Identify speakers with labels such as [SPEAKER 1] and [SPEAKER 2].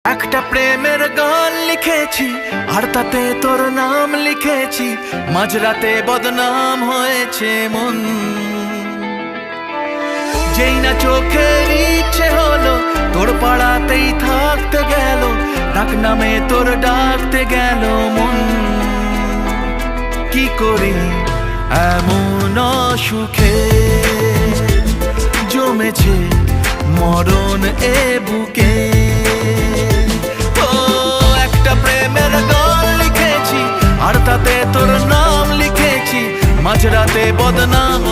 [SPEAKER 1] একটা প্রেমের গান লিখেছি আর তাতে তোর নাম লিখেছি, মাঝরাতে বদনাম হয়েছে মন। যেই না চোখের ইচ্ছে হলো তোর পাড়াতেই থাকতে গেল, ডাক নামে তোর ডাকতে গেল মন। কি করি এমন সুখে জমেছে মরণ এ বুকে। একটা প্রেমের গান লিখেছি আর তাতে তোর নাম লিখেছি, মাঝরাতে বদনাম